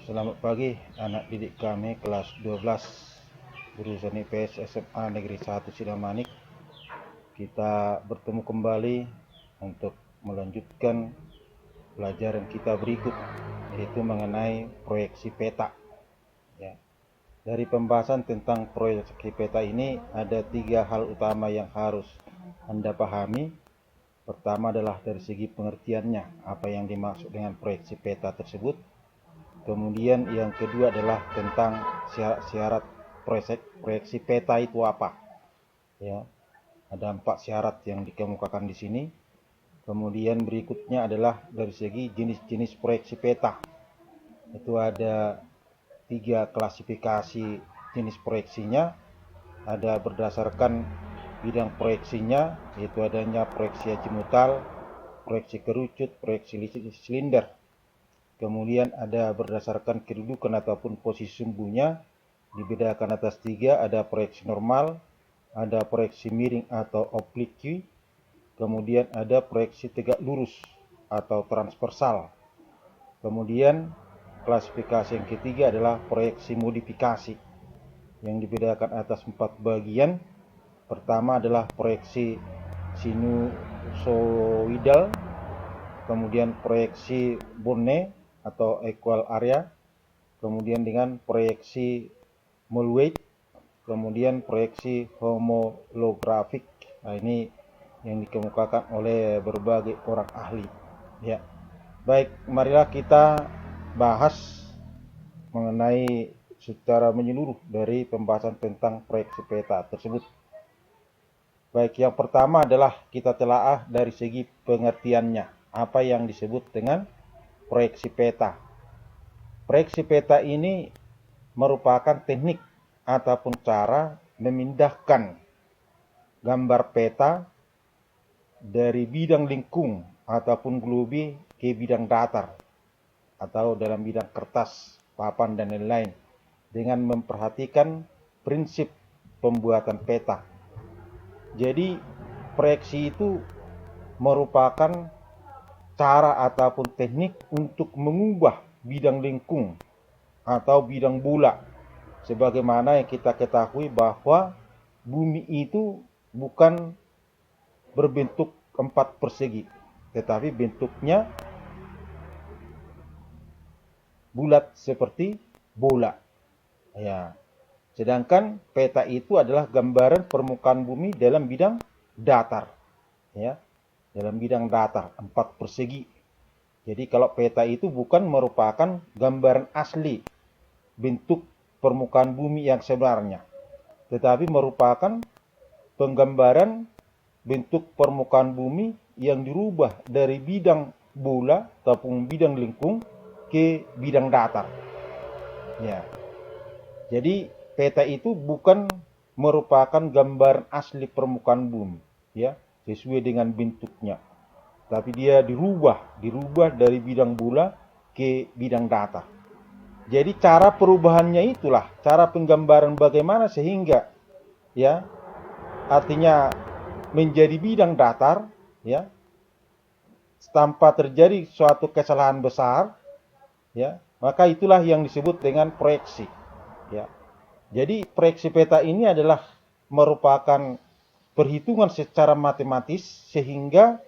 Selamat pagi anak didik kami kelas 12 jurusan IPS SMA Negeri 1 Sidamanik. Kita bertemu kembali untuk melanjutkan pelajaran kita berikut, yaitu mengenai proyeksi peta. Ya. Dari pembahasan tentang proyeksi peta ini ada 3 hal utama yang harus Anda pahami. Pertama adalah dari segi pengertiannya, apa yang dimaksud dengan proyeksi peta tersebut. Kemudian yang kedua adalah tentang syarat-syarat proyeksi peta itu apa. Ya, ada 4 syarat yang dikemukakan di sini. Kemudian berikutnya adalah dari segi jenis-jenis proyeksi peta. Itu ada 3 klasifikasi jenis proyeksinya. Ada berdasarkan bidang proyeksinya, yaitu adanya proyeksi azimutal, proyeksi kerucut, proyeksi silinder. Kemudian ada berdasarkan kedudukan ataupun posisi sumbunya, dibedakan atas 3, ada proyeksi normal, ada proyeksi miring atau oblique, kemudian ada proyeksi tegak lurus atau transversal. Kemudian klasifikasi yang ketiga adalah proyeksi modifikasi, yang dibedakan atas 4 bagian. Pertama adalah proyeksi sinusoidal, kemudian proyeksi Bonnet atau equal area, kemudian dengan proyeksi Mollweg, kemudian proyeksi homolografik. Nah, ini yang dikemukakan oleh berbagai orang ahli. Ya, baik, marilah kita bahas mengenai secara menyeluruh dari pembahasan tentang proyeksi peta tersebut. Baik, yang pertama adalah kita telaah dari segi pengertiannya, apa yang disebut dengan proyeksi peta. Proyeksi peta ini merupakan teknik ataupun cara memindahkan gambar peta dari bidang lingkung ataupun globe ke bidang datar atau dalam bidang kertas, papan, dan lain-lain dengan memperhatikan prinsip pembuatan peta. Jadi proyeksi itu merupakan cara ataupun teknik untuk mengubah bidang lingkung atau bidang bola. Sebagaimana yang kita ketahui bahwa bumi itu bukan berbentuk 4 persegi, tetapi bentuknya bulat seperti bola. Ya. Sedangkan peta itu adalah gambaran permukaan bumi dalam bidang datar. Ya. Dalam bidang datar 4 persegi. Jadi kalau peta itu bukan merupakan gambaran asli bentuk permukaan bumi yang sebenarnya, tetapi merupakan penggambaran bentuk permukaan bumi yang dirubah dari bidang bola ataupun bidang lingkung ke bidang datar. Ya. Jadi peta itu bukan merupakan gambaran asli permukaan bumi, ya, sesuai dengan bentuknya, tapi dia dirubah dari bidang bola ke bidang datar. Jadi cara perubahannya itulah cara penggambaran bagaimana sehingga, ya, artinya menjadi bidang datar, ya, tanpa terjadi suatu kesalahan besar, ya, maka itulah yang disebut dengan proyeksi, ya. Jadi proyeksi peta ini adalah merupakan perhitungan secara matematis sehingga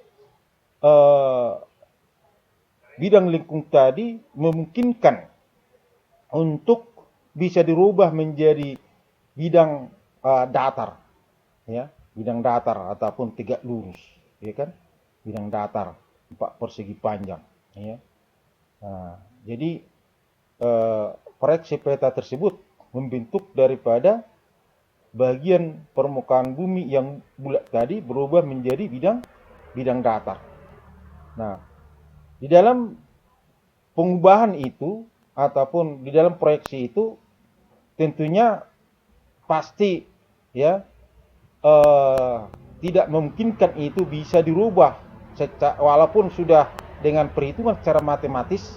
bidang lingkung tadi memungkinkan untuk bisa dirubah menjadi bidang datar, ya, bidang datar ataupun tegak lurus, ya kan, bidang datar 4 persegi panjang, ya. Nah, jadi proyeksi peta tersebut membentuk daripada bagian permukaan bumi yang bulat tadi berubah menjadi bidang datar. Nah, di dalam pengubahan itu ataupun di dalam proyeksi itu tentunya pasti, ya, tidak memungkinkan itu bisa dirubah walaupun sudah dengan perhitungan secara matematis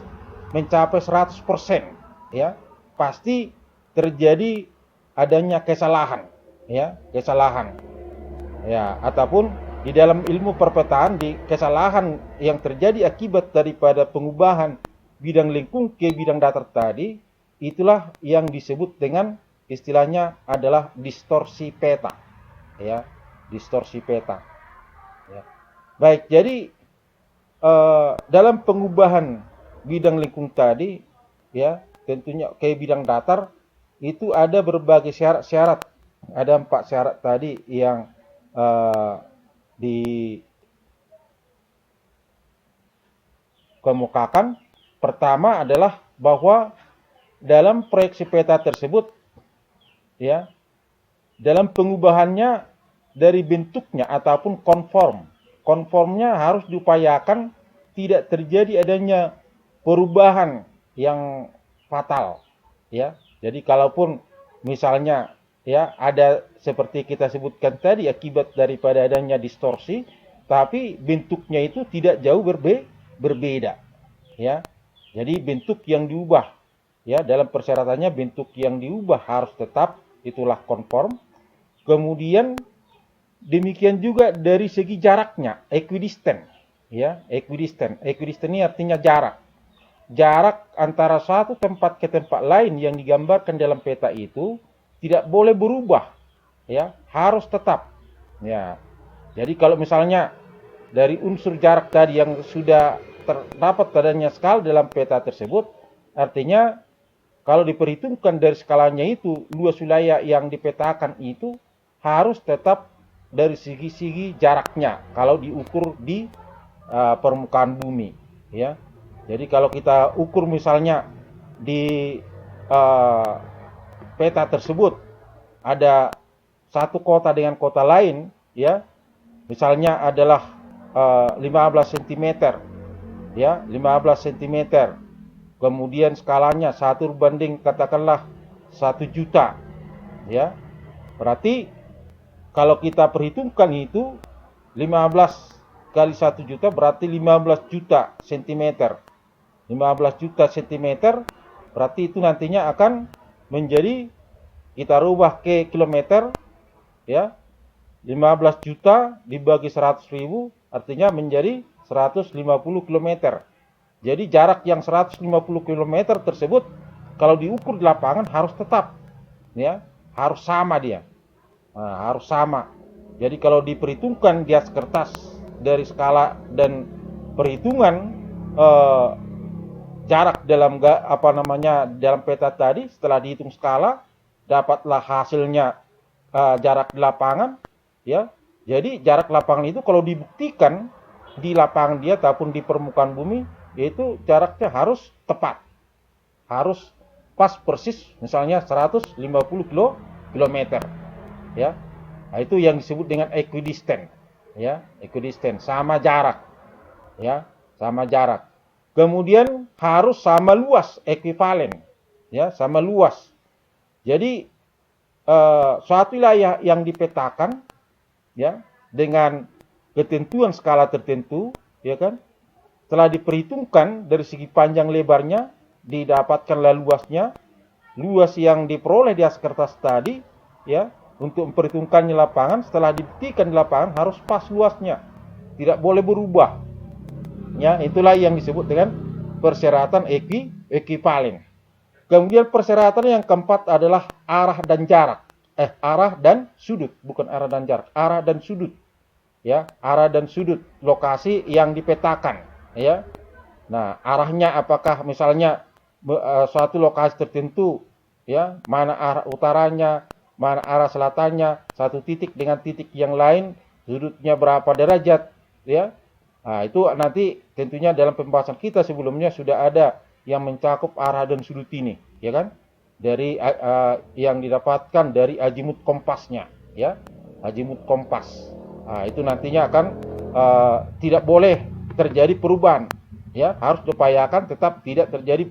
mencapai 100%, ya, pasti terjadi adanya kesalahan, ya, ya, ataupun di dalam ilmu perpetaan di kesalahan yang terjadi akibat daripada pengubahan bidang lengkung ke bidang datar tadi, itulah yang disebut dengan istilahnya adalah distorsi peta, ya, distorsi peta. Ya. Baik, jadi dalam pengubahan bidang lengkung tadi, ya, tentunya ke bidang datar itu ada berbagai syarat-syarat. Ada 4 syarat tadi yang dikemukakan. Pertama adalah bahwa dalam proyeksi peta tersebut, ya, dalam pengubahannya dari bentuknya ataupun konformnya harus diupayakan tidak terjadi adanya perubahan yang fatal, ya. Jadi kalaupun misalnya, ya, ada seperti kita sebutkan tadi akibat daripada adanya distorsi, tapi bentuknya itu tidak jauh berbeda, ya. Jadi bentuk yang diubah, ya, dalam persyaratannya bentuk yang diubah harus tetap, itulah konform. Kemudian demikian juga dari segi jaraknya, equidistant, ya, equidistant. Equidistant ini artinya jarak. Jarak antara satu tempat ke tempat lain yang digambarkan dalam peta itu tidak boleh berubah, ya, harus tetap. Ya. Jadi kalau misalnya dari unsur jarak tadi yang sudah terdapat adanya skala dalam peta tersebut, artinya kalau diperhitungkan dari skalanya itu, luas wilayah yang dipetakan itu harus tetap dari segi-segi jaraknya kalau diukur di permukaan bumi, ya. Jadi kalau kita ukur misalnya di peta tersebut ada satu kota dengan kota lain, ya, misalnya adalah 15 cm, ya, 15 cm. Kemudian skalanya 1 katakanlah 1 juta, ya. Berarti kalau kita perhitungkan itu 15 kali 1 juta berarti 15 juta cm. 15 juta cm berarti itu nantinya akan menjadi, kita rubah ke kilometer, ya. 15 juta dibagi 100.000 artinya menjadi 150 km. Jadi jarak yang 150 km tersebut kalau diukur di lapangan harus tetap, ya, harus sama dia. Nah, harus sama. Jadi kalau diperhitungkan di atas kertas dari skala dan perhitungan jarak dalam dalam peta tadi, setelah dihitung skala dapatlah hasilnya jarak di lapangan, ya. Jadi jarak lapangan itu kalau dibuktikan di lapangan dia ataupun di permukaan bumi, yaitu jaraknya harus tepat, harus pas persis, misalnya 150 km, ya. Nah, itu yang disebut dengan equidistant, ya, equidistant, sama jarak, ya, sama jarak. Kemudian harus sama luas, ekuivalen, ya, sama luas. Jadi suatu wilayah yang dipetakan, ya, dengan ketentuan skala tertentu, ya kan, telah diperhitungkan dari segi panjang lebarnya, didapatkanlah luasnya, luas yang diperoleh di atas kertas tadi, ya. Untuk memperhitungkannya lapangan, setelah dibuktikan di lapangan harus pas luasnya, tidak boleh berubah, ya. Itulah yang disebut dengan persyaratan ekuivalen. Kemudian persyaratan yang keempat adalah arah dan jarak, arah dan sudut, bukan arah dan jarak, arah dan sudut, ya, arah dan sudut lokasi yang dipetakan, ya. Nah, arahnya apakah misalnya suatu lokasi tertentu, ya, mana arah utaranya, mana arah selatannya, satu titik dengan titik yang lain sudutnya berapa derajat, ya. Nah, itu nanti tentunya dalam pembahasan kita sebelumnya sudah ada yang mencakup arah dan sudut ini, ya kan, dari yang didapatkan dari azimut kompasnya, ya, azimut kompas. Nah, itu nantinya akan tidak boleh terjadi perubahan, ya, harus diupayakan tetap tidak terjadi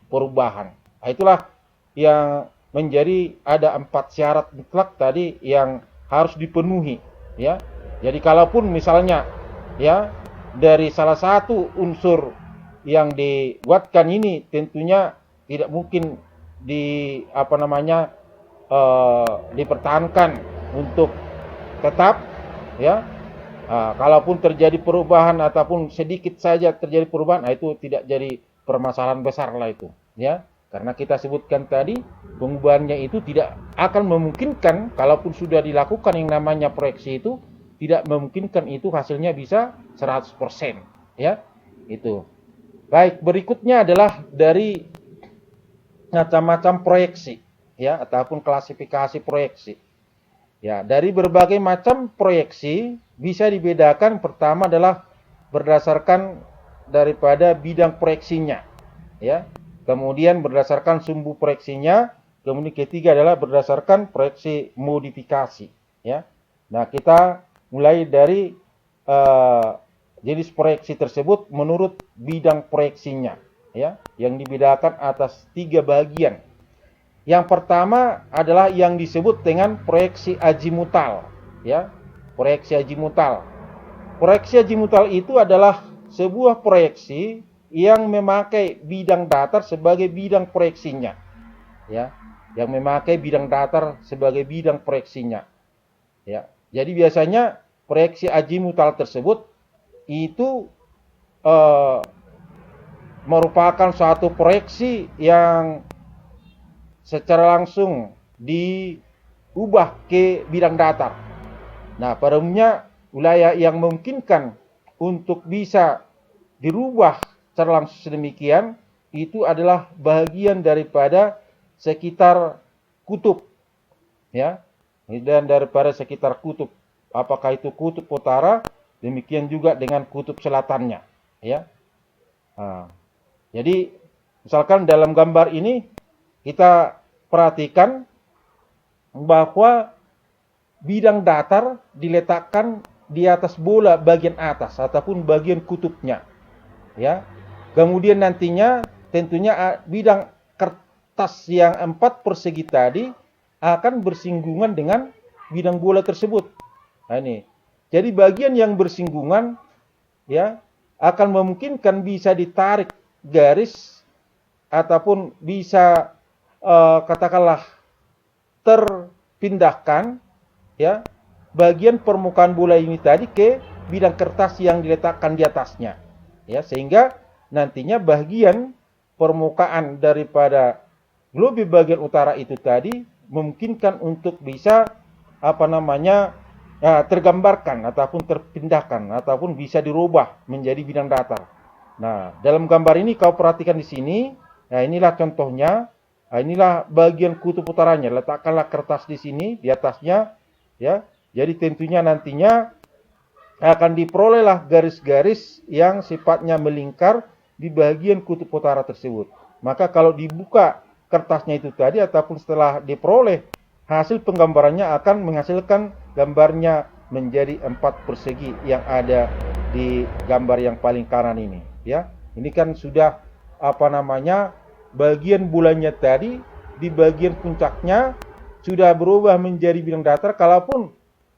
perubahan. Nah, itulah yang menjadi ada 4 syarat mutlak tadi yang harus dipenuhi, ya. Jadi kalaupun misalnya, ya, dari salah satu unsur yang dibuatkan ini tentunya tidak mungkin dipertahankan untuk tetap, ya. Kalaupun terjadi perubahan ataupun sedikit saja terjadi perubahan, itu tidak jadi permasalahan besar lah itu, ya. Karena kita sebutkan tadi, pengubahannya itu tidak akan memungkinkan, kalaupun sudah dilakukan yang namanya proyeksi itu, tidak memungkinkan itu hasilnya bisa 100%, ya. Itu. Baik, berikutnya adalah dari macam-macam proyeksi, ya, ataupun klasifikasi proyeksi. Ya, dari berbagai macam proyeksi bisa dibedakan. Pertama adalah berdasarkan daripada bidang proyeksinya, ya. Kemudian berdasarkan sumbu proyeksinya. Kemudian ketiga adalah berdasarkan proyeksi modifikasi, ya. Nah, kita mulai dari jenis proyeksi tersebut menurut bidang proyeksinya, ya, yang dibedakan atas 3 bagian. Yang pertama adalah yang disebut dengan proyeksi azimutal, ya. Proyeksi azimutal. Proyeksi azimutal itu adalah sebuah proyeksi yang memakai bidang datar sebagai bidang proyeksinya, ya. Yang memakai bidang datar sebagai bidang proyeksinya, ya. Jadi biasanya proyeksi azimutal tersebut itu merupakan suatu proyeksi yang secara langsung diubah ke bidang datar. Nah, pada umumnya wilayah yang memungkinkan untuk bisa dirubah secara langsung sedemikian itu adalah bagian daripada sekitar kutub, ya, dan daripada sekitar kutub. Apakah itu kutub utara, demikian juga dengan kutub selatannya, ya. Nah, jadi misalkan dalam gambar ini kita perhatikan bahwa bidang datar diletakkan di atas bola bagian atas ataupun bagian kutubnya, ya. Kemudian nantinya tentunya bidang kertas yang 4 persegi tadi akan bersinggungan dengan bidang bola tersebut. Nah, ini. Jadi bagian yang bersinggungan, ya, akan memungkinkan bisa ditarik garis ataupun bisa katakanlah terpindahkan, ya, bagian permukaan bola ini tadi ke bidang kertas yang diletakkan di atasnya, ya, sehingga nantinya bagian permukaan daripada globe bagian utara itu tadi memungkinkan untuk bisa tergambarkan ataupun terpindahkan ataupun bisa dirubah menjadi bidang datar. Nah, dalam gambar ini kau perhatikan di sini. Nah, inilah contohnya. Nah, inilah bagian kutub utaranya. Letakkanlah kertas di sini, di atasnya, ya. Jadi tentunya nantinya akan diperolehlah garis-garis yang sifatnya melingkar di bagian kutub utara tersebut. Maka kalau dibuka kertasnya itu tadi ataupun setelah diperoleh, hasil penggambarannya akan menghasilkan gambarnya menjadi 4 persegi yang ada di gambar yang paling kanan ini, ya. Ini kan sudah bagian bulannya tadi di bagian puncaknya sudah berubah menjadi bidang datar, kalaupun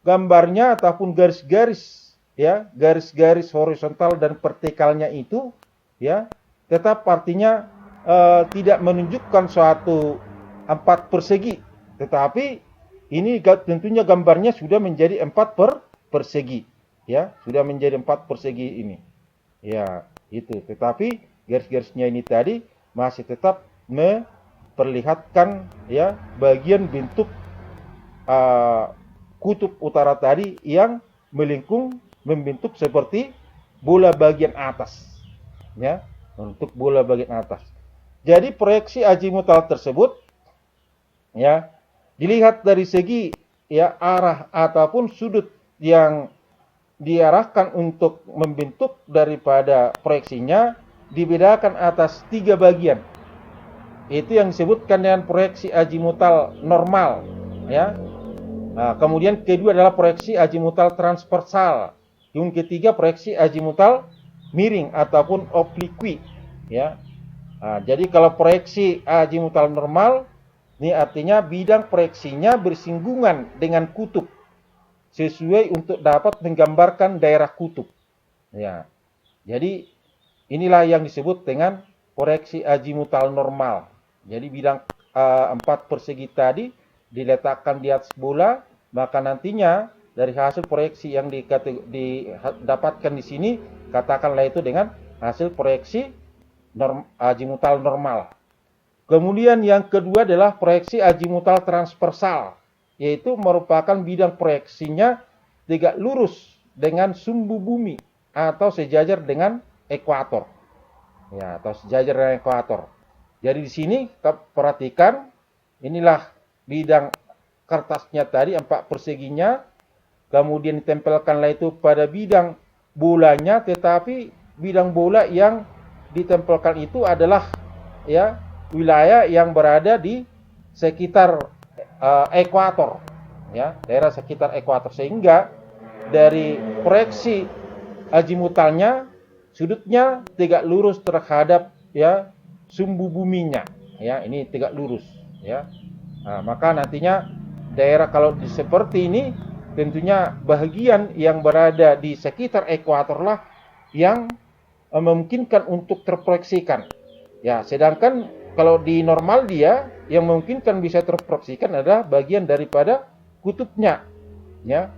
gambarnya ataupun garis-garis, ya, garis-garis horizontal dan vertikalnya itu, ya, tetap artinya tidak menunjukkan suatu 4 persegi, tetapi ini tentunya gambarnya sudah menjadi 4 persegi, ya, sudah menjadi 4 persegi ini, ya, itu. Tetapi garis-garisnya ini tadi masih tetap memperlihatkan, ya, bagian bentuk kutub utara tadi yang melingkung membentuk seperti bola bagian atas, ya, untuk bola bagian atas. Jadi proyeksi azimutal tersebut, ya, dilihat dari segi, ya, arah ataupun sudut yang diarahkan untuk membentuk daripada proyeksinya dibedakan atas 3 bagian. Itu yang disebutkan dengan proyeksi azimutal normal, ya. Nah, kemudian kedua adalah proyeksi azimutal transversal. Yang ketiga proyeksi azimutal miring ataupun oblique, ya. Nah, jadi kalau proyeksi azimutal normal ini artinya bidang proyeksinya bersinggungan dengan kutub sesuai untuk dapat menggambarkan daerah kutub, ya. Jadi inilah yang disebut dengan proyeksi azimutal normal. Jadi bidang 4 persegi tadi diletakkan di atas bola, maka nantinya dari hasil proyeksi yang didapatkan di sini, katakanlah itu dengan hasil proyeksi azimutal normal. Kemudian yang kedua adalah proyeksi azimutal transversal, yaitu merupakan bidang proyeksinya tegak lurus dengan sumbu bumi atau sejajar dengan ekuator. Ya, atau sejajar dengan ekuator. Jadi di sini kita perhatikan, inilah bidang kertasnya tadi 4 perseginya, kemudian ditempelkanlah itu pada bidang bolanya, tetapi bidang bola yang ditempelkan itu adalah ya wilayah yang berada di sekitar ekuator, ya, daerah sekitar ekuator, sehingga dari proyeksi azimutalnya sudutnya tegak lurus terhadap ya sumbu buminya, ya, ini tegak lurus, ya. Nah, maka nantinya daerah kalau seperti ini tentunya bagian yang berada di sekitar ekuator lah yang memungkinkan untuk terproyeksikan. Ya, sedangkan kalau di normal dia yang memungkinkan bisa terproyeksikan adalah bagian daripada kutubnya, ya.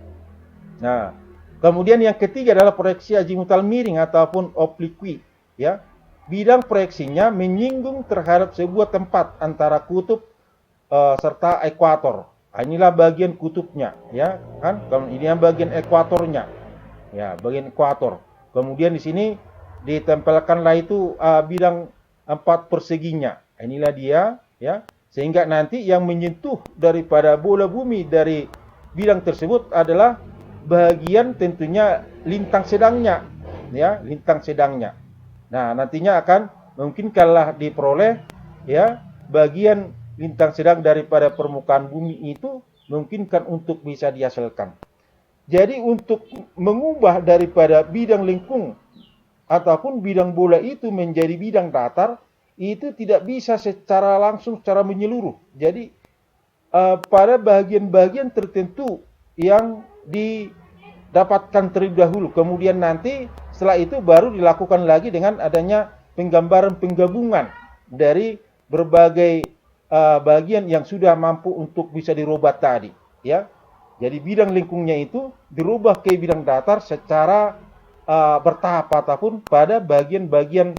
Nah, kemudian yang ketiga adalah proyeksi azimutal miring ataupun oblique, ya. Bidang proyeksinya menyinggung terhadap sebuah tempat antara kutub serta ekuator. Inilah bagian kutubnya, ya kan? Ini yang bagian ekuatornya, ya, bagian ekuator. Kemudian di sini ditempelkanlah itu bidang 4 perseginya. Inilah dia, ya, sehingga nanti yang menyentuh daripada bola bumi dari bidang tersebut adalah bagian tentunya lintang sedangnya, ya, lintang sedangnya. Nah, nantinya akan mungkinkanlah diperoleh ya bagian lintang sedang daripada permukaan bumi itu memungkinkan untuk bisa dihasilkan. Jadi untuk mengubah daripada bidang lengkung ataupun bidang bola itu menjadi bidang datar itu tidak bisa secara langsung, secara menyeluruh. Jadi pada bagian-bagian tertentu yang didapatkan terlebih dahulu, kemudian nanti setelah itu baru dilakukan lagi dengan adanya penggambaran penggabungan dari berbagai bagian yang sudah mampu untuk bisa dirubah tadi, ya. Jadi bidang lengkungnya itu dirubah ke bidang datar secara bertahap ataupun pada bagian-bagian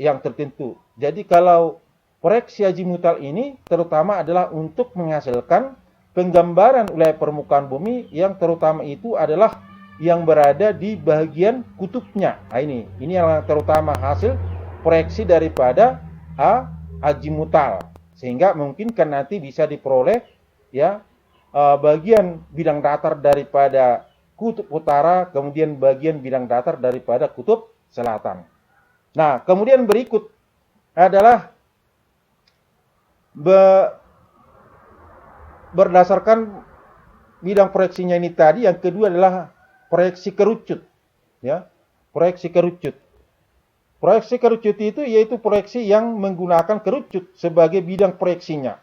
yang tertentu. Jadi kalau proyeksi azimutal ini terutama adalah untuk menghasilkan penggambaran wilayah permukaan bumi yang terutama itu adalah yang berada di bagian kutubnya. Nah, ini yang terutama hasil proyeksi daripada azimutal, sehingga mungkin kan nanti bisa diperoleh ya bagian bidang datar daripada kutub utara, kemudian bagian bidang datar daripada kutub selatan. Nah, kemudian berikut adalah berdasarkan bidang proyeksinya ini tadi, yang kedua adalah proyeksi kerucut, ya, proyeksi kerucut. Proyeksi kerucut itu yaitu proyeksi yang menggunakan kerucut sebagai bidang proyeksinya,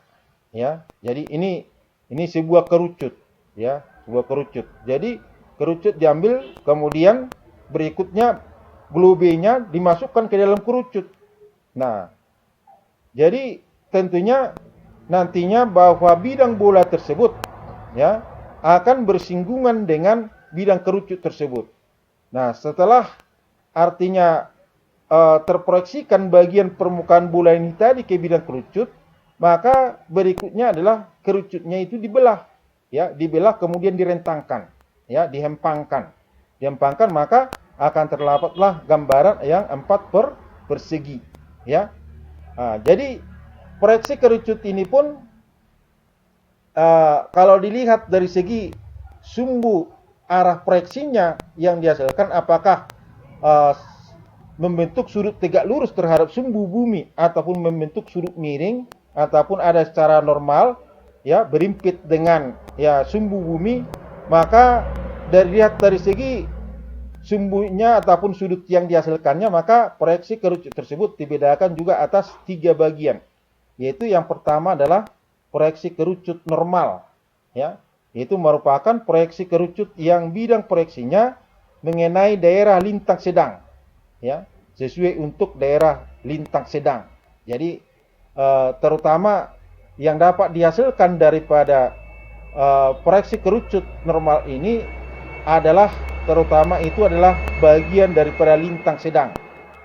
ya. Jadi ini sebuah kerucut, ya, sebuah kerucut. Jadi kerucut diambil, kemudian berikutnya globenya dimasukkan ke dalam kerucut. Nah, jadi tentunya nantinya bahwa bidang bola tersebut ya akan bersinggungan dengan bidang kerucut tersebut. Nah, setelah artinya terproyeksikan bagian permukaan bola ini tadi ke bidang kerucut, maka berikutnya adalah kerucutnya itu dibelah, ya, dibelah kemudian direntangkan, ya, dihempangkan, maka akan terdapatlah gambaran yang 4 persegi, ya. Nah, jadi proyeksi kerucut ini pun kalau dilihat dari segi sumbu arah proyeksinya yang dihasilkan, apakah membentuk sudut tegak lurus terhadap sumbu bumi ataupun membentuk sudut miring ataupun ada secara normal, ya, berimpit dengan ya sumbu bumi, maka dilihat dari segi sumbunya ataupun sudut yang dihasilkannya, maka proyeksi kerucut tersebut dibedakan juga atas 3 bagian. Yaitu yang pertama adalah proyeksi kerucut normal, ya, yaitu merupakan proyeksi kerucut yang bidang proyeksinya mengenai daerah lintang sedang, ya, sesuai untuk daerah lintang sedang. Jadi terutama yang dapat dihasilkan daripada proyeksi kerucut normal ini adalah terutama itu adalah bagian daripada lintang sedang,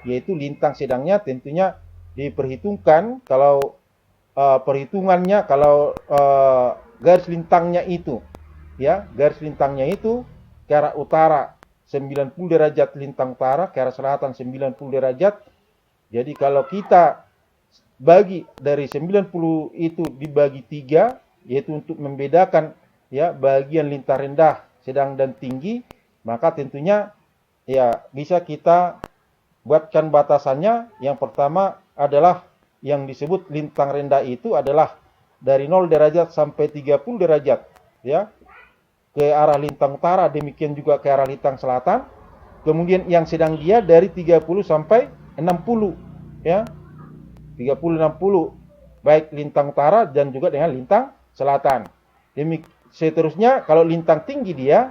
yaitu lintang sedangnya tentunya diperhitungkan kalau perhitungannya kalau garis lintangnya itu ya, garis lintangnya itu ke arah utara 90 derajat lintang utara, ke arah selatan 90 derajat. Jadi kalau kita bagi dari 90 itu dibagi 3, yaitu untuk membedakan ya bagian lintang rendah, sedang dan tinggi, maka tentunya ya bisa kita buatkan batasannya. Yang pertama adalah yang disebut lintang rendah itu adalah dari 0 derajat sampai 30 derajat ya ke arah lintang utara, demikian juga ke arah lintang selatan. Kemudian yang sedang dia dari 30 sampai 60 ya. 30-60 baik lintang utara dan juga dengan lintang selatan. Seterusnya kalau lintang tinggi dia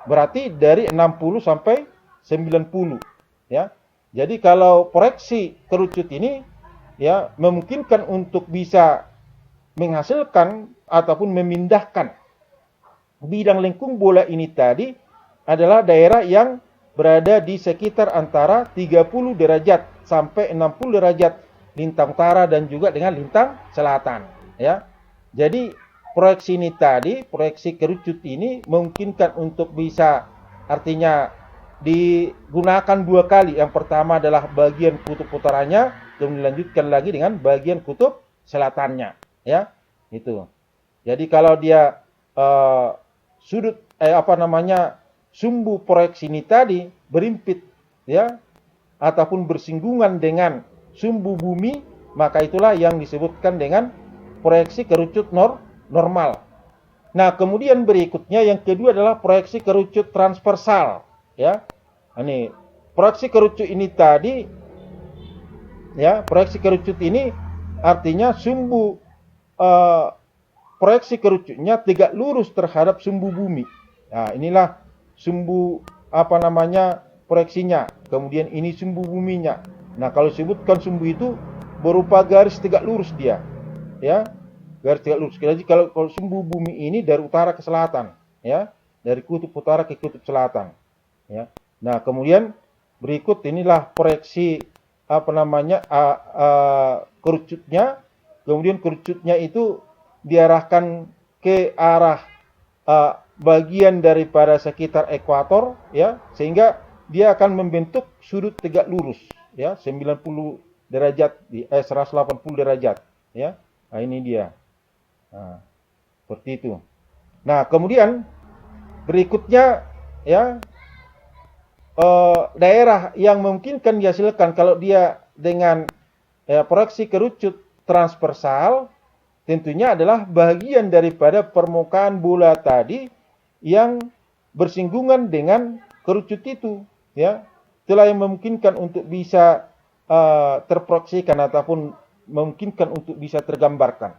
berarti dari 60 sampai 90 ya. Jadi kalau proyeksi kerucut ini ya memungkinkan untuk bisa menghasilkan ataupun memindahkan bidang lengkung bola ini tadi adalah daerah yang berada di sekitar antara 30 derajat sampai 60 derajat lintang utara dan juga dengan lintang selatan ya. Jadi proyeksi ini tadi, proyeksi kerucut ini memungkinkan untuk bisa artinya digunakan 2 kali. Yang pertama adalah bagian kutub utaranya, kemudian dilanjutkan lagi dengan bagian kutub selatannya ya. Itu. Jadi kalau dia sudut sumbu proyeksi ini tadi berimpit ya ataupun bersinggungan dengan sumbu bumi, maka itulah yang disebutkan dengan proyeksi kerucut normal. Nah, kemudian berikutnya yang kedua adalah proyeksi kerucut transversal ya. Ini proyeksi kerucut ini tadi ya, proyeksi kerucut ini artinya sumbu proyeksi kerucutnya tegak lurus terhadap sumbu bumi. Nah, inilah sumbu proyeksinya. Kemudian ini sumbu buminya. Nah, kalau disebutkan sumbu itu berupa garis tegak lurus dia. Ya. Garis tegak lurus. Jadi kalau sumbu bumi ini dari utara ke selatan, ya. Dari kutub utara ke kutub selatan, ya. Nah, kemudian berikut inilah proyeksi kerucutnya. Kemudian kerucutnya itu diarahkan ke arah bagian daripada sekitar ekuator ya, sehingga dia akan membentuk sudut tegak lurus ya, 90 derajat 180 derajat ya. Nah, ini dia. Nah, seperti itu. Nah, kemudian berikutnya ya, daerah yang memungkinkan dihasilkan kalau dia dengan proyeksi kerucut transversal tentunya adalah bagian daripada permukaan bola tadi yang bersinggungan dengan kerucut itu ya. Itulah yang memungkinkan untuk bisa terproyeksikan ataupun memungkinkan untuk bisa tergambarkan.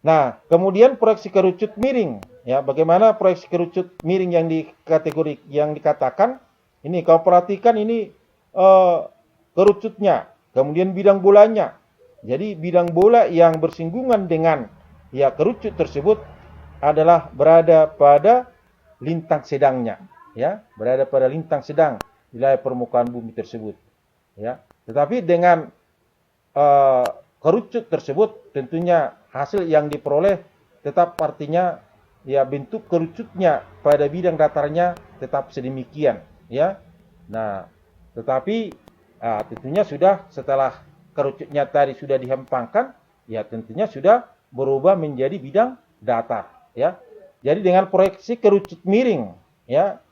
Nah, kemudian proyeksi kerucut miring ya. Bagaimana proyeksi kerucut miring yang dikatakan? Ini kau perhatikan ini kerucutnya, kemudian bidang bolanya. Jadi bidang bola yang bersinggungan dengan ya kerucut tersebut adalah berada pada lintang sedangnya, ya, berada pada lintang sedang wilayah permukaan bumi tersebut, ya. Tetapi dengan kerucut tersebut tentunya hasil yang diperoleh tetap artinya ya bentuk kerucutnya pada bidang datarnya tetap sedemikian. Ya, nah, tetapi tentunya sudah setelah kerucutnya tadi sudah dihempangkan, ya tentunya sudah berubah menjadi bidang datar, ya. Jadi dengan proyeksi kerucut miring, ya,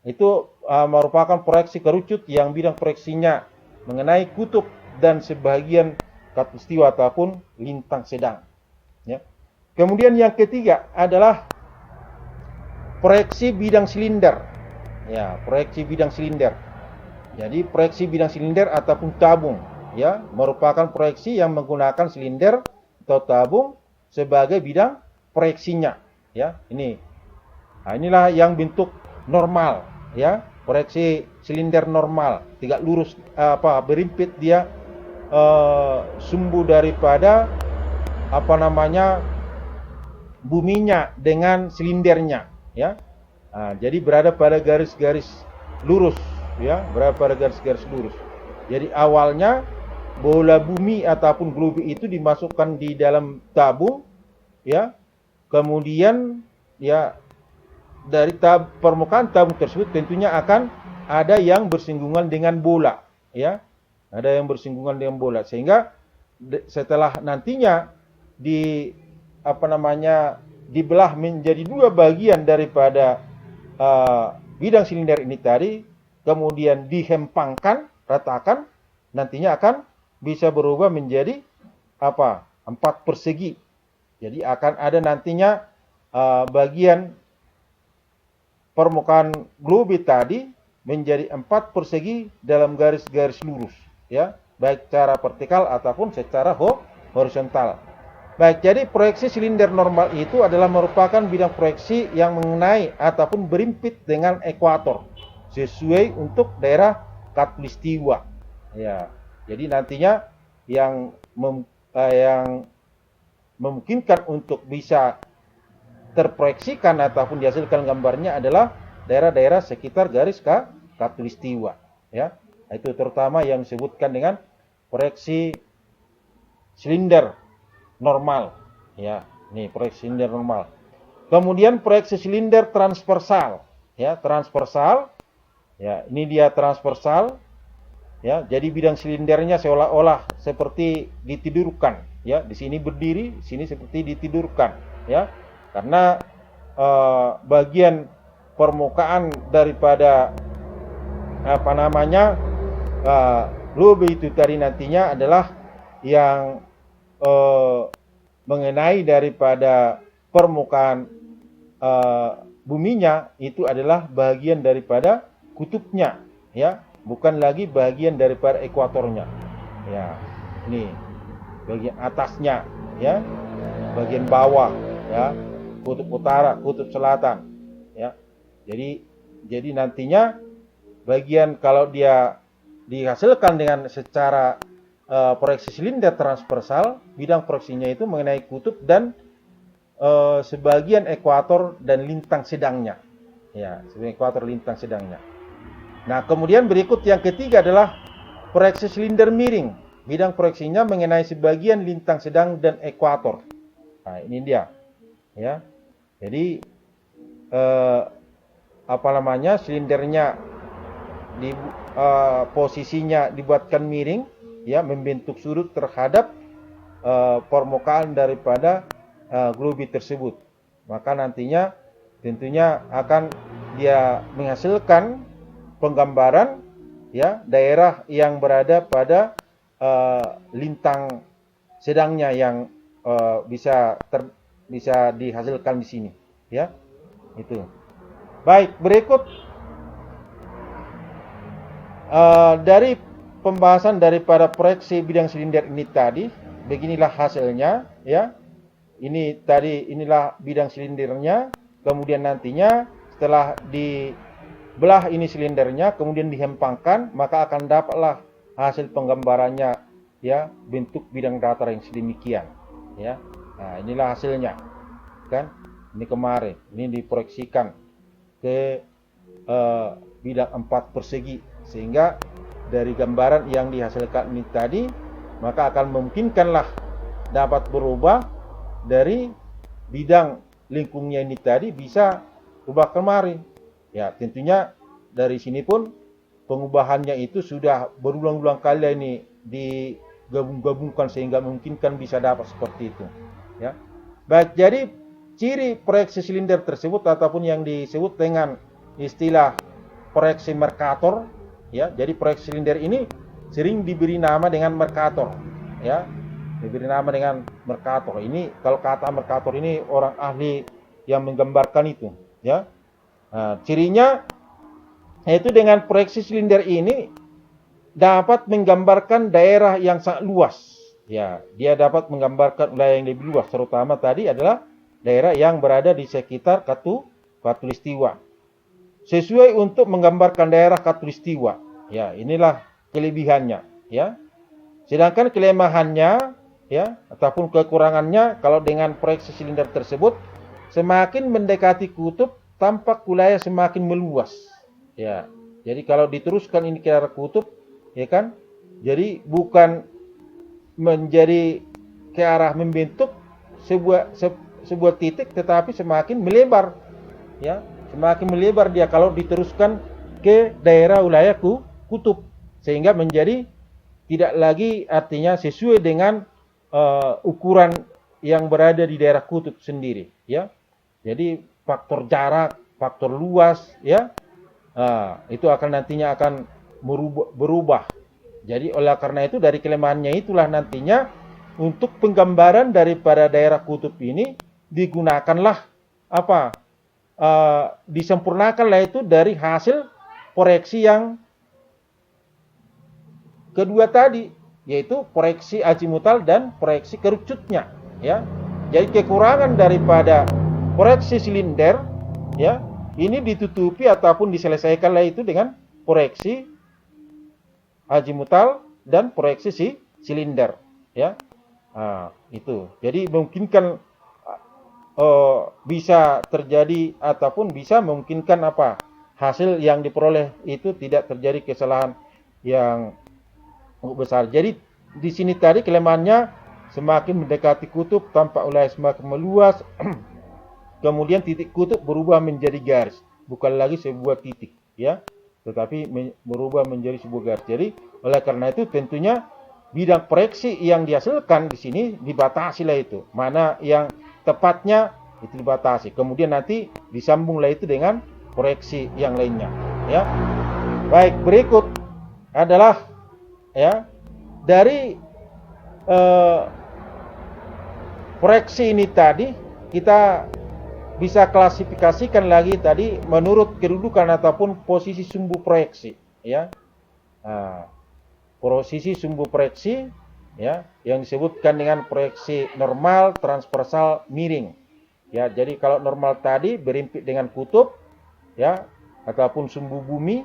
itu merupakan proyeksi kerucut yang bidang proyeksinya mengenai kutub dan sebagian khatulistiwa ataupun lintang sedang, ya. Kemudian yang ketiga adalah proyeksi bidang silinder. Ya, proyeksi bidang silinder. Jadi proyeksi bidang silinder ataupun tabung ya merupakan proyeksi yang menggunakan silinder atau tabung sebagai bidang proyeksinya ya. Ini. Nah, inilah yang bentuk normal ya, proyeksi silinder normal, tegak lurus berimpit dia sumbu daripada buminya dengan silindernya ya. Nah, jadi berada pada garis-garis lurus, ya, berada pada garis-garis lurus. Jadi awalnya bola bumi ataupun globe itu dimasukkan di dalam tabung, ya. Kemudian ya dari permukaan tabung tersebut tentunya akan ada yang bersinggungan dengan bola, ya. Ada yang bersinggungan dengan bola, sehingga setelah nantinya di dibelah menjadi dua bagian daripada bidang silinder ini tadi, kemudian dihempangkan, ratakan, nantinya akan bisa berubah menjadi 4 persegi. Jadi akan ada nantinya bagian permukaan globe tadi menjadi 4 persegi dalam garis-garis lurus, ya, baik secara vertikal ataupun secara horizontal. Baik, jadi proyeksi silinder normal itu adalah merupakan bidang proyeksi yang mengenai ataupun berimpit dengan ekuator sesuai untuk daerah khatulistiwa. Ya, jadi nantinya yang memungkinkan untuk bisa terproyeksikan ataupun dihasilkan gambarnya adalah daerah-daerah sekitar garis khatulistiwa. Ya, itu terutama yang disebutkan dengan proyeksi silinder normal, ya. Ini proyeksi silinder normal. Kemudian proyeksi silinder transversal, ya, transversal. Ya, ini dia transversal, ya. Jadi bidang silindernya seolah-olah seperti ditidurkan, ya. Di sini berdiri, di sini seperti ditidurkan, ya. Karena bagian permukaan daripada globe itu tadi nantinya adalah yang mengenai daripada permukaan buminya itu adalah bagian daripada kutubnya, ya, bukan lagi bagian daripada ekuatornya, ya. Ini bagian atasnya, ya, bagian bawah, ya, kutub utara, kutub selatan, ya. Jadi nantinya bagian kalau dia dihasilkan dengan secara proyeksi silinder transversal, bidang proyeksinya itu mengenai kutub dan sebagian ekuator dan lintang sedangnya, ya, sebagian ekuator lintang sedangnya. Nah, kemudian berikut yang ketiga adalah proyeksi silinder miring, bidang proyeksinya mengenai sebagian lintang sedang dan ekuator. Nah, ini dia, ya. Jadi silindernya posisinya dibuatkan miring, ya, membentuk sudut terhadap permukaan daripada globe tersebut. Maka nantinya tentunya akan dia menghasilkan penggambaran, ya, daerah yang berada pada lintang sedangnya yang bisa dihasilkan di sini, ya. Itu. Baik, berikut dari pembahasan daripada proyeksi bidang silinder ini tadi, beginilah hasilnya, ya. Inilah bidang silindernya. Kemudian nantinya setelah dibelah ini silindernya, kemudian dihempangkan, maka akan dapatlah hasil penggambarannya, ya, bentuk bidang datar yang sedemikian, ya. Nah, inilah hasilnya, kan? Ini kemarin, ini diproyeksikan ke bidang 4 persegi, sehingga dari gambaran yang dihasilkan ini tadi, maka akan memungkinkanlah dapat berubah dari bidang lingkungnya ini tadi bisa ubah kemari. Ya, tentunya dari sini pun pengubahannya itu sudah berulang-ulang kali ini digabung-gabungkan sehingga memungkinkan bisa dapat seperti itu, ya. Baik, jadi ciri proyeksi silinder tersebut ataupun yang disebut dengan istilah proyeksi Mercator, ya. Jadi proyeksi silinder ini sering diberi nama dengan Mercator, ya. Diberi nama dengan Mercator. Ini kalau kata Mercator ini orang ahli yang menggambarkan itu, ya. Nah, cirinya yaitu dengan proyeksi silinder ini dapat menggambarkan daerah yang sangat luas. Ya, dia dapat menggambarkan wilayah yang lebih luas, terutama tadi adalah daerah yang berada di sekitar khatulistiwa. Sesuai untuk menggambarkan daerah khatulistiwa. Ya, inilah kelebihannya, ya. Sedangkan kelemahannya, ya, ataupun kekurangannya kalau dengan proyeksi silinder tersebut, semakin mendekati kutub tampak wilayah semakin meluas. Ya, jadi kalau diteruskan ini ke arah kutub, ya kan, Jadi bukan menjadi ke arah membentuk sebuah titik, tetapi semakin melebar, ya, semakin melebar dia kalau diteruskan ke daerah wilayah kutub, sehingga menjadi tidak lagi artinya sesuai dengan ukuran yang berada di daerah kutub sendiri, ya. Jadi faktor jarak, faktor luas, ya, itu akan nantinya akan berubah. Jadi oleh karena itu dari kelemahannya itulah nantinya untuk penggambaran daripada daerah kutub ini digunakanlah apa? Disempurnakanlah itu dari hasil proyeksi yang kedua tadi, yaitu proyeksi azimutal dan proyeksi kerucutnya, ya. Jadi kekurangan daripada proyeksi silinder, ya, ini ditutupi ataupun diselesaikanlah itu dengan proyeksi azimutal dan proyeksi silinder, ya. Itu. Jadi memungkinkan bisa terjadi ataupun bisa memungkinkan apa? Hasil yang diperoleh itu tidak terjadi kesalahan yang besar. Jadi di sini tadi kelemahannya semakin mendekati kutub tampak wilayah semakin meluas. Kemudian titik kutub berubah menjadi garis, bukan lagi sebuah titik, ya, tetapi berubah menjadi sebuah garis. Jadi oleh karena itu tentunya bidang proyeksi yang dihasilkan di sini dibatasilah itu. Mana yang tepatnya itu dibatasi. Kemudian nanti disambunglah itu dengan proyeksi yang lainnya, ya. Baik, berikut adalah, ya, dari proyeksi ini tadi kita bisa klasifikasikan lagi tadi menurut kedudukan ataupun posisi sumbu proyeksi, ya. Posisi sumbu proyeksi, ya, yang disebutkan dengan proyeksi normal, transversal, miring, ya. Jadi kalau normal tadi berimpit dengan kutub, ya, ataupun sumbu bumi,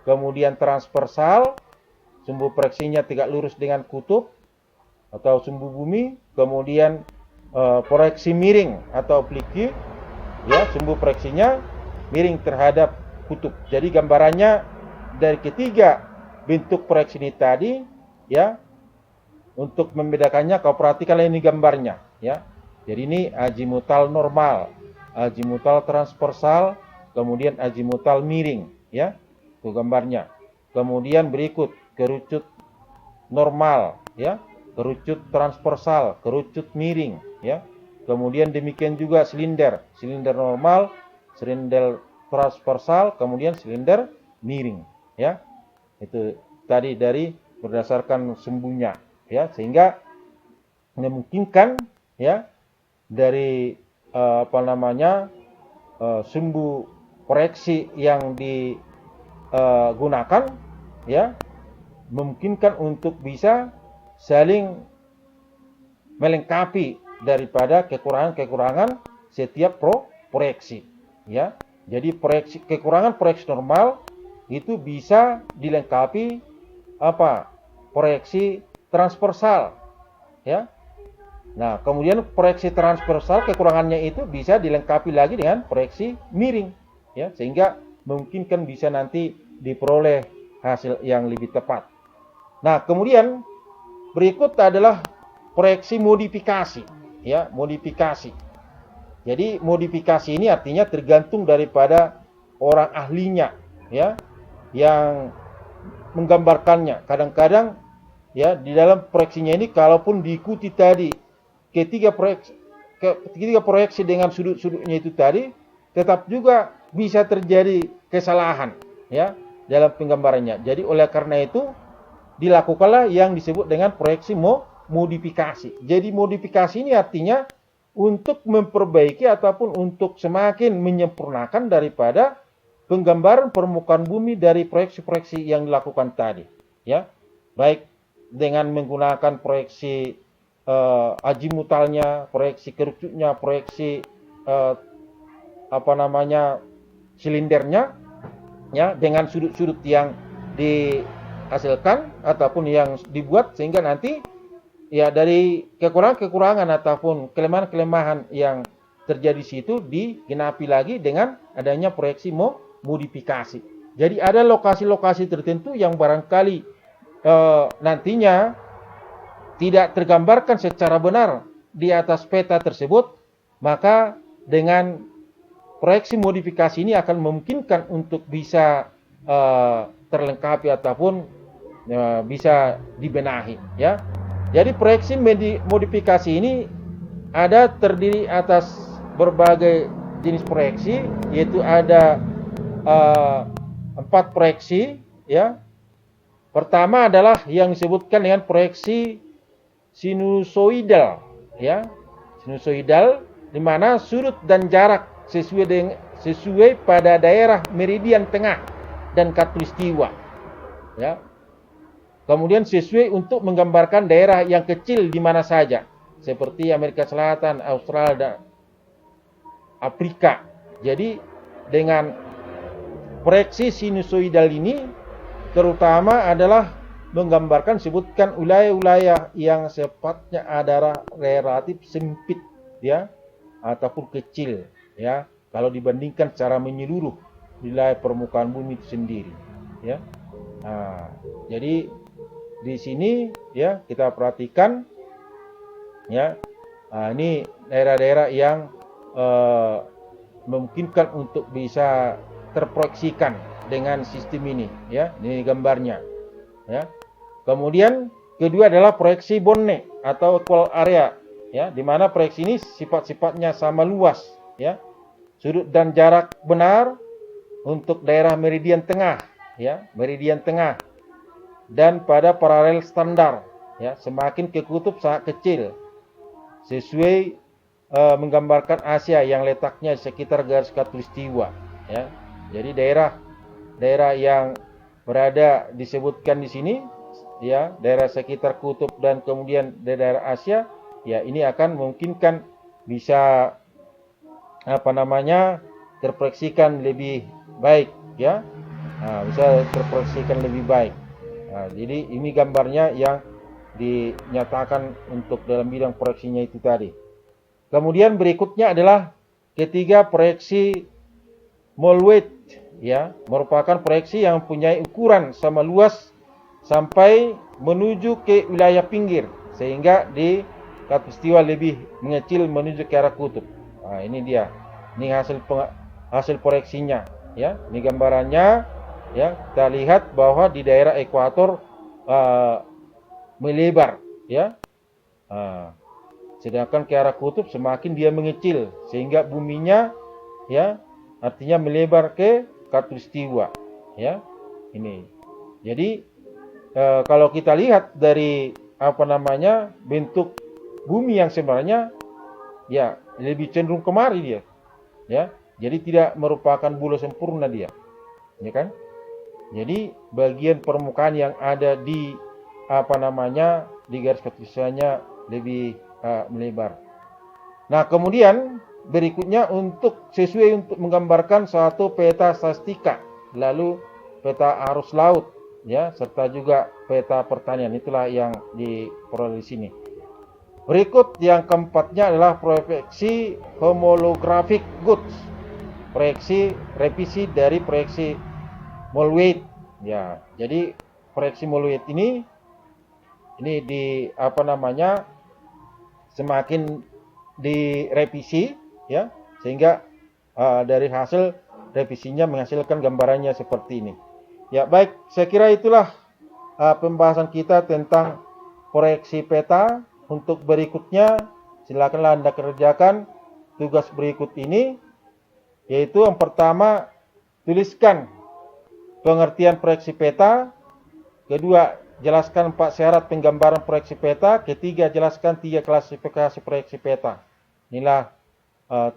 kemudian transversal sumbu proyeksinya tegak lurus dengan kutub atau sumbu bumi, kemudian proyeksi miring atau oblique, ya, sumbu proyeksinya miring terhadap kutub. Jadi gambarannya dari ketiga bentuk proyeksi ini tadi, ya, untuk membedakannya kau perhatikan ini gambarnya, ya. Jadi ini azimutal normal, azimutal transversal, kemudian azimutal miring, ya. Itu gambarnya. Kemudian berikut kerucut normal, ya, kerucut transversal, kerucut miring, ya. Kemudian demikian juga silinder, silinder normal, silinder transversal, kemudian silinder miring, ya. Itu tadi dari berdasarkan sumbunya, ya, sehingga memungkinkan, ya, dari sumbu proyeksi yang digunakan, ya, memungkinkan untuk bisa saling melengkapi daripada kekurangan-kekurangan setiap proyeksi, ya. Jadi kekurangan proyeksi normal itu bisa dilengkapi proyeksi transversal, ya. Nah, kemudian proyeksi transversal kekurangannya itu bisa dilengkapi lagi dengan proyeksi miring, ya, sehingga memungkinkan bisa nanti diperoleh hasil yang lebih tepat. Nah, kemudian berikut adalah proyeksi modifikasi, ya, modifikasi. Jadi modifikasi ini artinya tergantung daripada orang ahlinya, ya, yang menggambarkannya. Kadang-kadang, ya, di dalam proyeksinya ini kalaupun diikuti tadi ketiga proyeksi dengan sudut-sudutnya itu tadi, tetap juga bisa terjadi kesalahan, ya, dalam penggambarannya. Jadi oleh karena itu dilakukanlah yang disebut dengan proyeksi modifikasi. Jadi modifikasi ini artinya untuk memperbaiki ataupun untuk semakin menyempurnakan daripada penggambaran permukaan bumi dari proyeksi-proyeksi yang dilakukan tadi, ya. Baik dengan menggunakan proyeksi azimutalnya, proyeksi kerucutnya, proyeksi silindernya, ya, dengan sudut-sudut yang dihasilkan ataupun yang dibuat, sehingga nanti, ya, dari kekurangan-kekurangan ataupun kelemahan-kelemahan yang terjadi situ digenapi lagi dengan adanya proyeksi modifikasi. Jadi ada lokasi-lokasi tertentu yang barangkali nantinya tidak tergambarkan secara benar di atas peta tersebut, maka dengan proyeksi modifikasi ini akan memungkinkan untuk bisa terlengkapi ataupun bisa dibenahi, ya. Jadi proyeksi modifikasi ini terdiri atas berbagai jenis proyeksi, yaitu ada 4 proyeksi, ya. Pertama adalah yang disebutkan dengan proyeksi sinusoidal, ya. Sinusoidal di mana sudut dan jarak sesuai pada daerah meridian tengah dan khatulistiwa, ya. Kemudian sesuai untuk menggambarkan daerah yang kecil di mana saja, seperti Amerika Selatan, Australia, dan Afrika. Jadi dengan proyeksi sinusoidal ini terutama adalah menggambarkan sebutkan wilayah-wilayah yang sifatnya adalah relatif sempit, ya, ataupun kecil, ya, kalau dibandingkan secara menyeluruh wilayah permukaan bumi itu sendiri, ya. Nah, jadi di sini, ya, kita perhatikan, ya, ini daerah-daerah yang memungkinkan untuk bisa terproyeksikan dengan sistem ini, ya. Ini gambarnya, ya. Kemudian kedua adalah proyeksi Bonnet atau equal area, ya, di mana proyeksi ini sifat-sifatnya sama luas, ya. Sudut dan jarak benar untuk daerah meridian tengah, ya, meridian tengah, dan pada paralel standar, ya, semakin ke kutub sangat kecil, sesuai menggambarkan Asia yang letaknya di sekitar garis khatulistiwa, ya. Jadi daerah yang berada disebutkan di sini, ya, daerah sekitar kutub dan kemudian daerah Asia, ya, ini akan memungkinkan bisa terproyeksikan lebih baik, ya. Nah, bisa terproyeksikan lebih baik. Nah, jadi ini gambarnya yang dinyatakan untuk dalam bidang proyeksinya itu tadi. Kemudian berikutnya adalah ketiga proyeksi Mollweed, ya, merupakan proyeksi yang mempunyai ukuran sama luas sampai menuju ke wilayah pinggir, sehingga di khatulistiwa lebih mengecil menuju ke arah kutub. Nah, ini dia. Ini hasil proyeksinya, ya. Ini gambarannya, ya. Kita lihat bahwa di daerah ekuator melebar, ya. Sedangkan ke arah kutub semakin dia mengecil, sehingga buminya, ya, artinya melebar ke khatulistiwa, ya. Ini. Jadi kalau kita lihat dari bentuk bumi yang sebenarnya, ya, lebih cenderung kemari dia, ya. Jadi tidak merupakan bulat sempurna dia, ya kan? Jadi bagian permukaan yang ada di di garis khatulistiwanya lebih melebar. Nah, kemudian berikutnya sesuai untuk menggambarkan suatu peta statistika, lalu peta arus laut, ya, serta juga peta pertanian. Itulah yang diperoleh di sini. Berikut yang keempatnya adalah proyeksi homolographic goods, proyeksi revisi dari proyeksi Mollweed, ya. Jadi proyeksi Mollweed ini semakin direvisi, ya, sehingga dari hasil revisinya menghasilkan gambarannya seperti ini. Ya, baik, saya kira itulah pembahasan kita tentang proyeksi peta. Untuk berikutnya, silakanlah Anda kerjakan tugas berikut ini, yaitu yang pertama, tuliskan pengertian proyeksi peta. Kedua, jelaskan 4 syarat penggambaran proyeksi peta. Ketiga, jelaskan 3 klasifikasi proyeksi peta. Inilah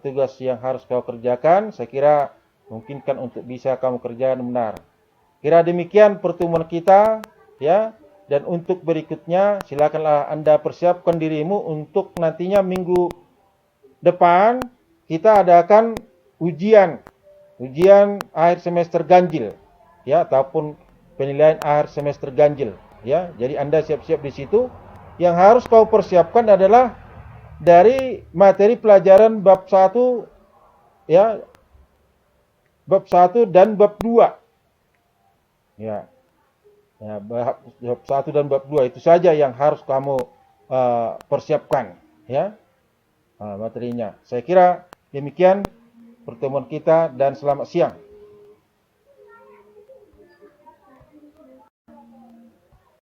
tugas yang harus kau kerjakan. Saya kira memungkinkan untuk bisa kamu kerjakan benar. Kira demikian pertemuan kita, ya. Dan untuk berikutnya, silakanlah Anda persiapkan dirimu untuk nantinya minggu depan kita adakan ujian akhir semester ganjil, ya, ataupun penilaian akhir semester ganjil, ya. Jadi Anda siap-siap di situ. Yang harus kau persiapkan adalah dari materi pelajaran bab 1, ya, bab 1 dan bab 2, ya. Ya, bab 1 dan bab 2 itu saja yang harus kamu persiapkan, ya, materinya. Saya kira demikian pertemuan kita dan selamat siang.